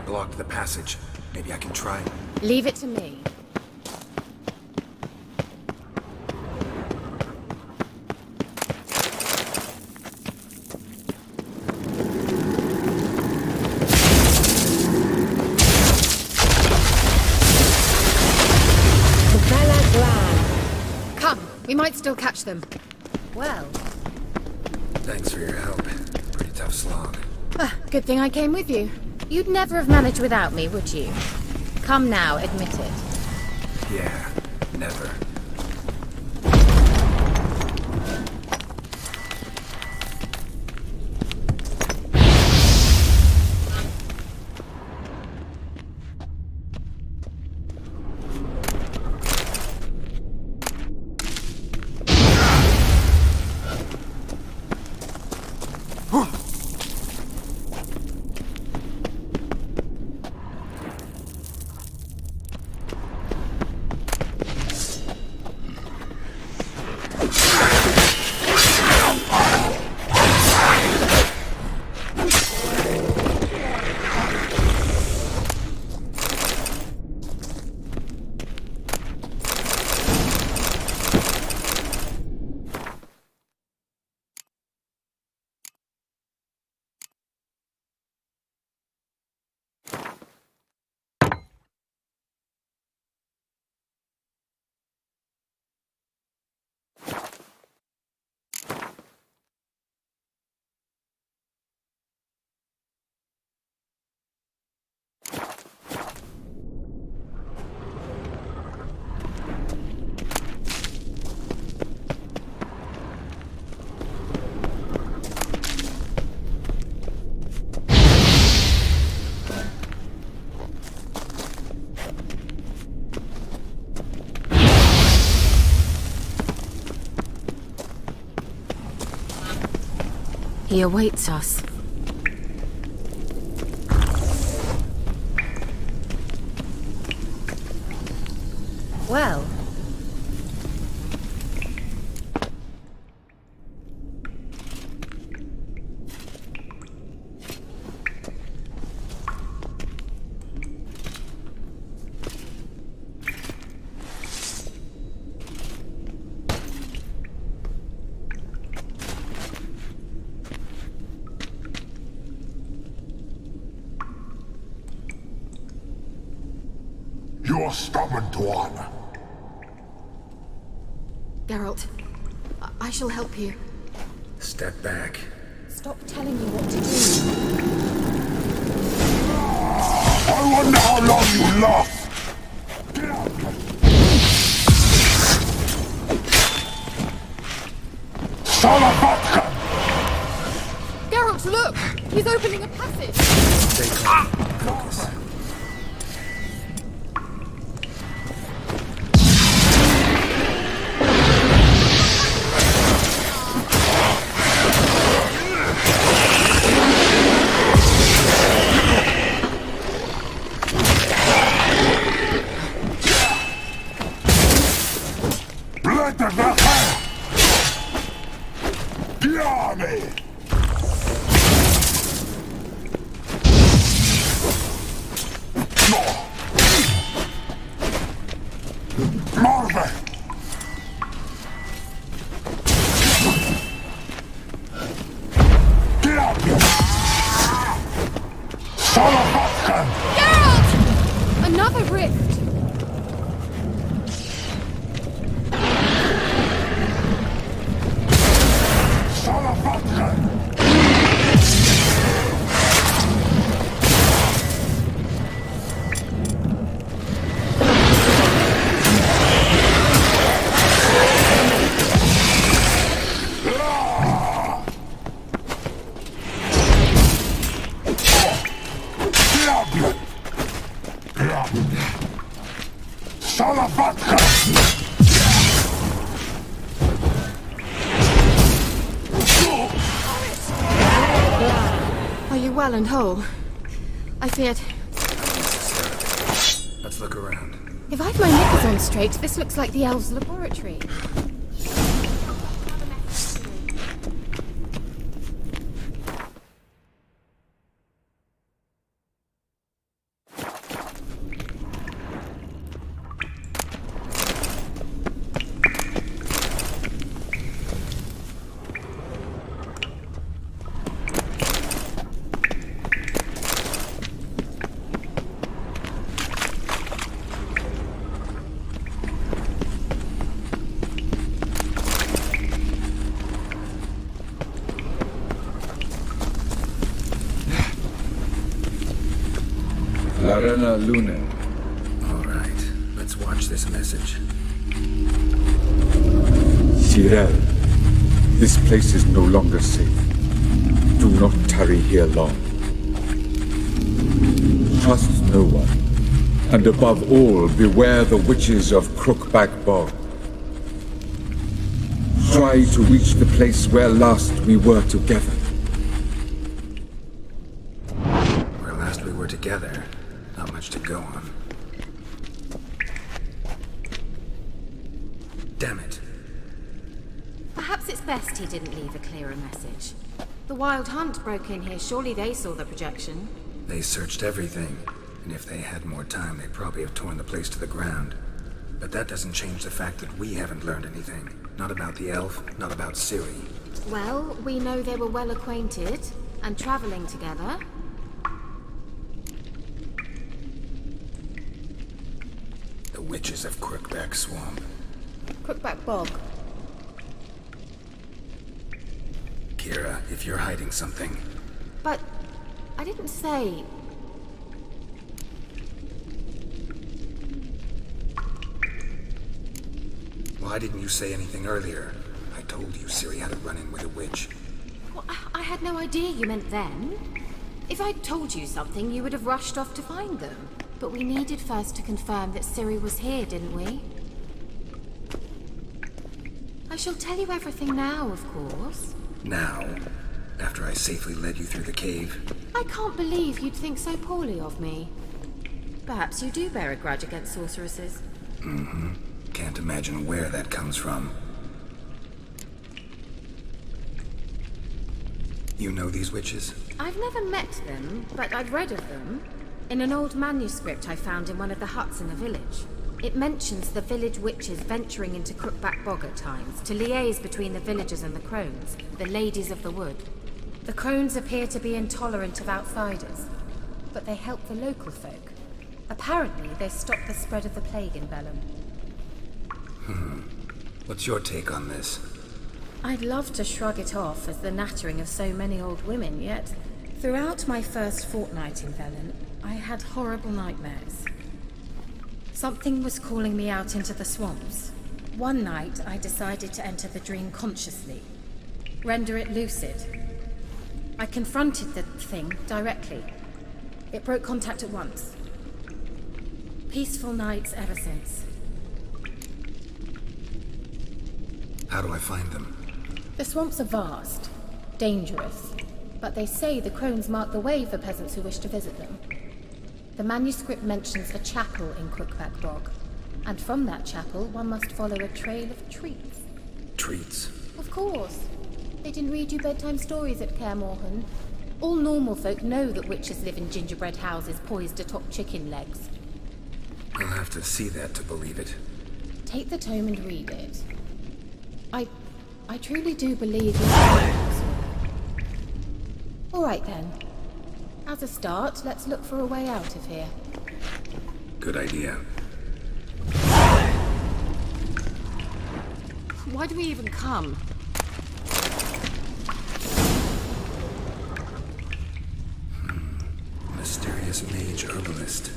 blocked the passage. Maybe I can try. Leave it to me. Come, we might still catch them. Well. Thanks for your help. Pretty tough slog. Good thing I came with you. You'd never have managed without me, would you? Come now, admit it. Yeah, never. He awaits us. Well. You're stubborn, Tuan. Geralt, I shall help you. Step back. Stop telling me what to do. I wonder how long you last. Salafatka! Geralt, look! He's opening a passage! Stay calm. Focus. Geralt! Another rift! Are you well and whole? I feared... Let's look around. If I've my knickers on straight, this looks like the elves' laboratory. Arena Lune. All right, let's watch this message. Tyrell, this place is no longer safe. Do not tarry here long. Trust no one. And above all, beware the witches of Crookback Bog. Try to reach the place where last we were together. Where last we were together, not much to go on. Damn it. Perhaps it's best he didn't leave a clearer message. The Wild Hunt broke in here. Surely they saw the projection. They searched everything, and if they had more time, they'd probably have torn the place to the ground. But that doesn't change the fact that we haven't learned anything. Not about the elf, not about Ciri. Well, we know they were well acquainted and traveling together. The witches of Crookback Swamp. Crookback Bog. Kira, if you're hiding something... But I didn't say... Why didn't you say anything earlier? I told you Ciri had a run-in with a witch. Well, I had no idea you meant then. If I'd told you something, you would have rushed off to find them. But we needed first to confirm that Ciri was here, didn't we? I shall tell you everything now, of course. Now? After I safely led you through the cave? I can't believe you'd think so poorly of me. Perhaps you do bear a grudge against sorceresses. Mm-hmm. Can't imagine where that comes from. You know these witches? I've never met them, but I've read of them. In an old manuscript I found in one of the huts in the village. It mentions the village witches venturing into Crookback Bog at times to liaise between the villagers and the crones, the ladies of the wood. The crones appear to be intolerant of outsiders, but they help the local folk. Apparently, they stop the spread of the plague in Bellum. What's your take on this? I'd love to shrug it off as the nattering of so many old women, yet throughout my first fortnight in Velen, I had horrible nightmares. Something was calling me out into the swamps. One night, I decided to enter the dream consciously, render it lucid. I confronted the thing directly. It broke contact at once. Peaceful nights ever since. How do I find them? The swamps are vast, dangerous, but they say the crones mark the way for peasants who wish to visit them. The manuscript mentions a chapel in Crookback Bog, and from that chapel one must follow a trail of treats. Treats? Of course. They didn't read you bedtime stories at Kaer Morhen. All normal folk know that witches live in gingerbread houses poised atop chicken legs. I'll have to see that to believe it. Take the tome and read it. I truly do believe it's all right then. As a start, let's look for a way out of here. Good idea. Why do we even come? Mysterious mage herbalist.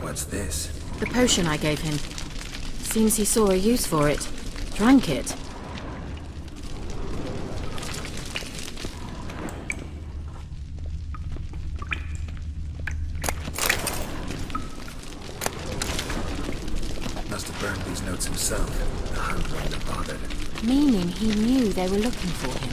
What's this? The potion I gave him. Seems he saw a use for it. Drank it. Must have burned these notes himself. The hunt wouldn't have bothered. Meaning he knew they were looking for him.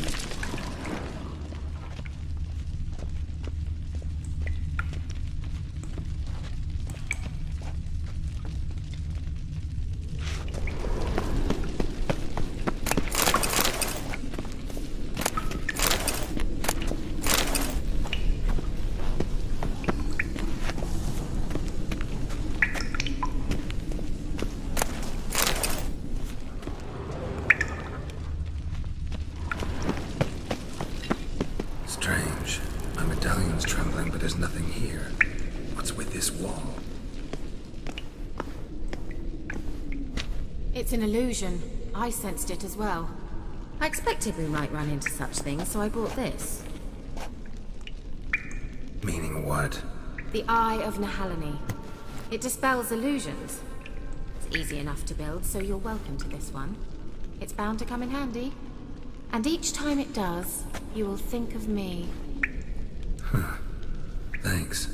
Strange. My medallion's trembling, but there's nothing here. What's with this wall? It's an illusion. I sensed it as well. I expected we might run into such things, so I brought this. Meaning what? The Eye of Nehaleni. It dispels illusions. It's easy enough to build, so you're welcome to this one. It's bound to come in handy. And each time it does, you will think of me. Huh. Thanks.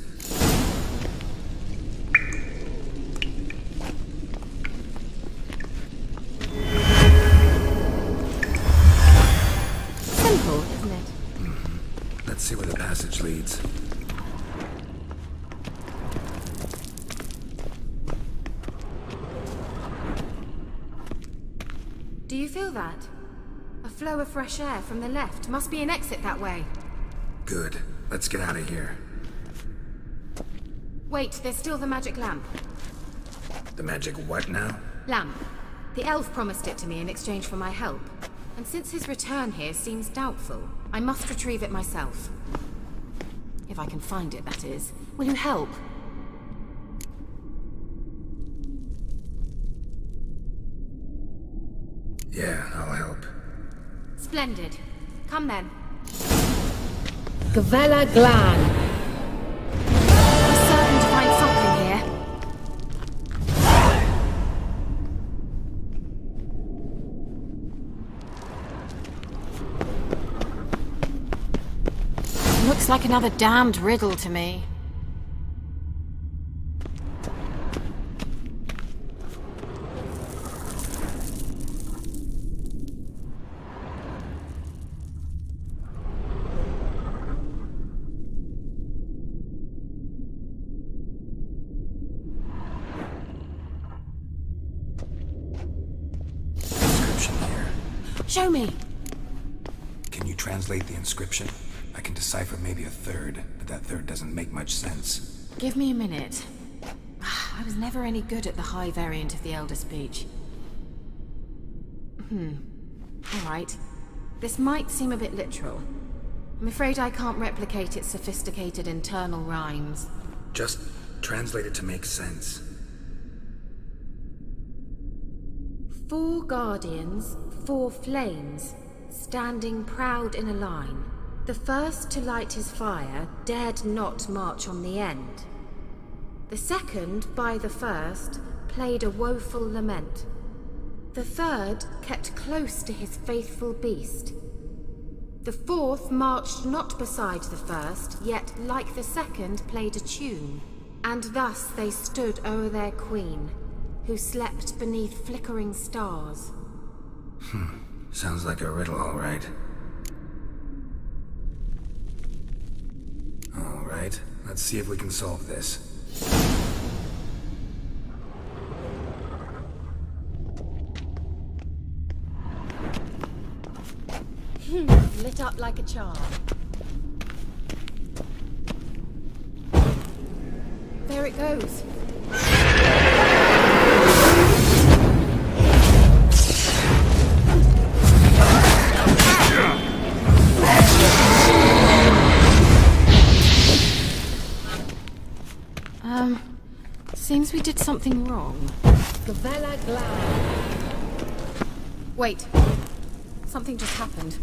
Simple, isn't it? Let's see where the passage leads. Do you feel that? A flow of fresh air from the left. Must be an exit that way. Good. Let's get out of here. Wait, there's still the magic lamp. The magic what now? Lamp. The elf promised it to me in exchange for my help. And since his return here seems doubtful, I must retrieve it myself. If I can find it, that is. Will you help? Yeah, I'll help. Splendid. Come then. Gavella Glan. I'm certain to find something here. Looks like another damned riddle to me. Show me! Can you translate the inscription? I can decipher maybe a third, but that third doesn't make much sense. Give me a minute. I was never any good at the high variant of the Elder Speech. Alright. This might seem a bit literal. I'm afraid I can't replicate its sophisticated internal rhymes. Just translate it to make sense. 4 guardians, 4 flames, standing proud in a line. The first to light his fire dared not march on the end. The second, by the first, played a woeful lament. The third kept close to his faithful beast. The fourth marched not beside the first, yet like the second played a tune. And thus they stood o'er their queen, who slept beneath flickering stars. Sounds like a riddle, all right. All right, let's see if we can solve this. Lit up like a charm. There it goes. Seems we did something wrong. Gavella Glan. Wait. Something just happened.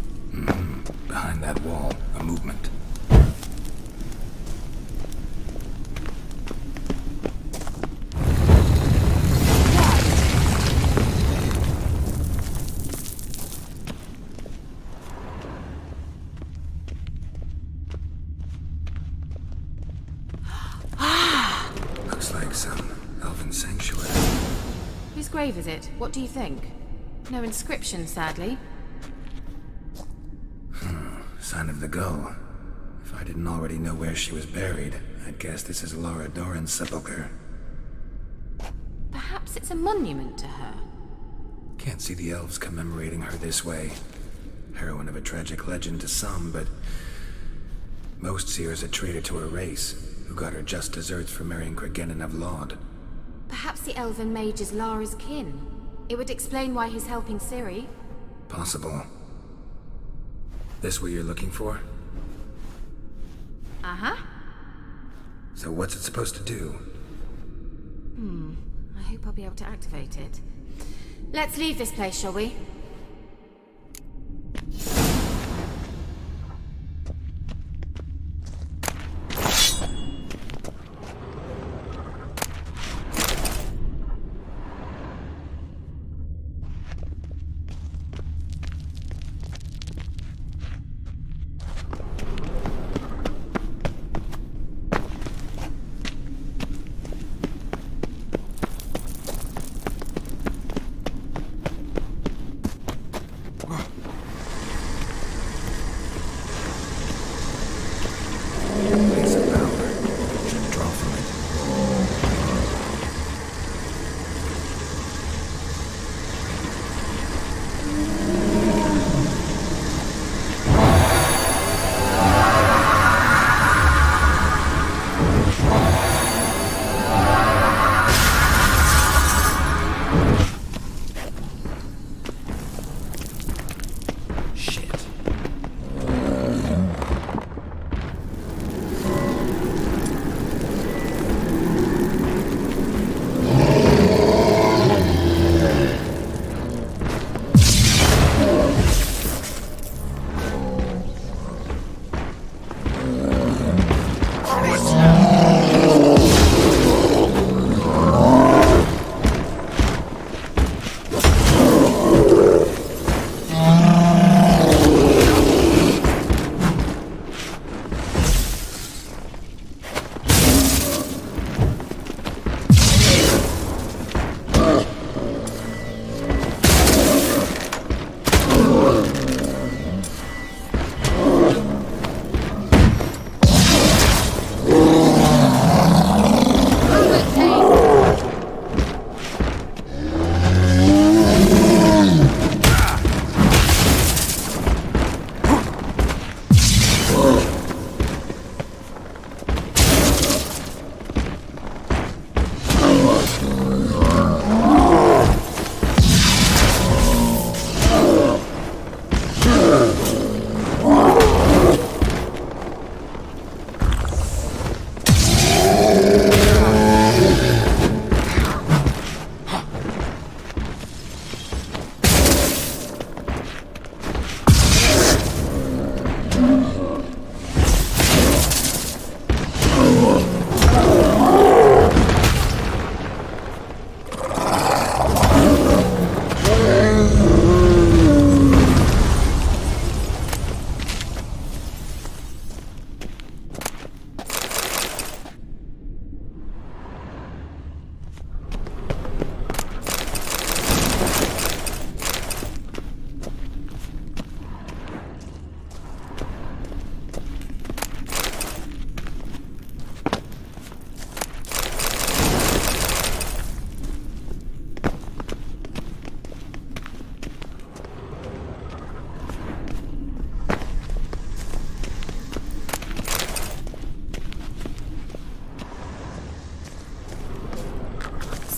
Behind that wall, a movement. Looks like some elven sanctuary. Whose grave is it? What do you think? No inscription, sadly. Sign of the gull. If I didn't already know where she was buried, I'd guess this is Lara Dorren's sepulcher. Perhaps it's a monument to her. Can't see the elves commemorating her this way. Heroine of a tragic legend to some, but most see her as a traitor to her race, who got her just deserts for marrying Cregennan of Laud. Perhaps the elven mage is Lara's kin. It would explain why he's helping Ciri. Possible. This what you're looking for? Uh-huh. So what's it supposed to do? I hope I'll be able to activate it. Let's leave this place, shall we? Place of power. Should draw from it. Shit.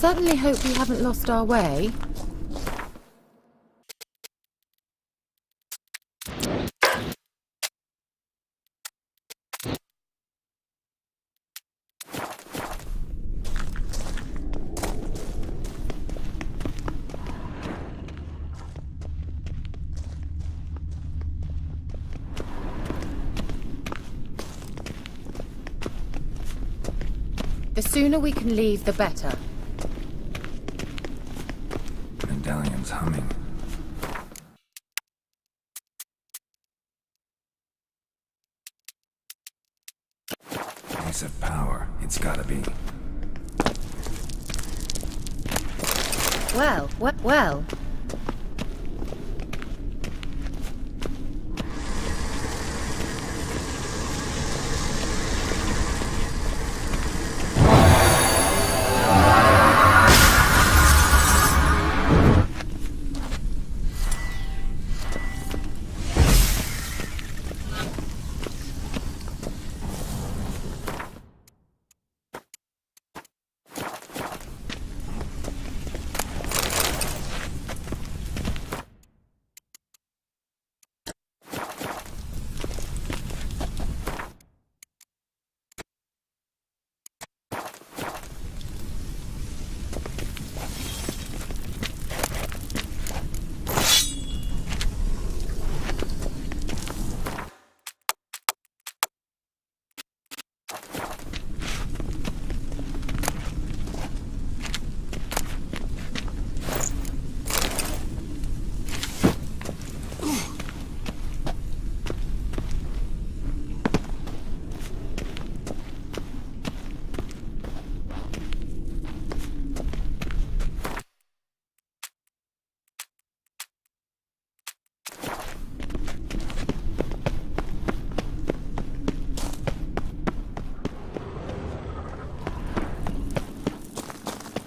Certainly hope we haven't lost our way. The sooner we can leave, the better. Medallion's humming. Place of power. It's gotta be. Well.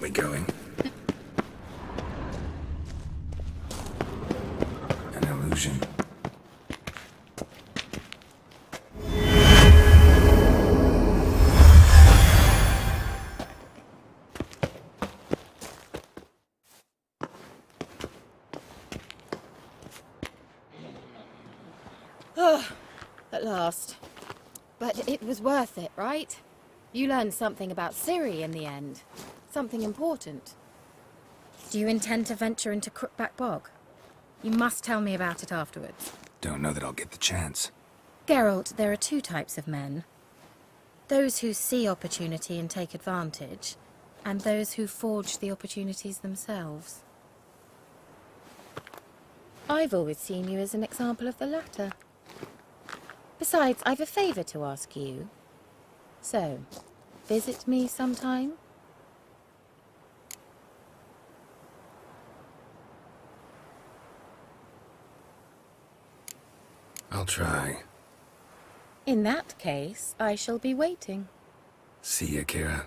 We going? An illusion. At last. But it was worth it, right? You learned something about Ciri in the end. Something important. Do you intend to venture into Crookback Bog? You must tell me about it afterwards. Don't know that I'll get the chance. Geralt, there are two types of men. Those who see opportunity and take advantage, and those who forge the opportunities themselves. I've always seen you as an example of the latter. Besides, I've a favour to ask you. So, visit me sometime? I'll try. In that case, I shall be waiting. See ya, Kira.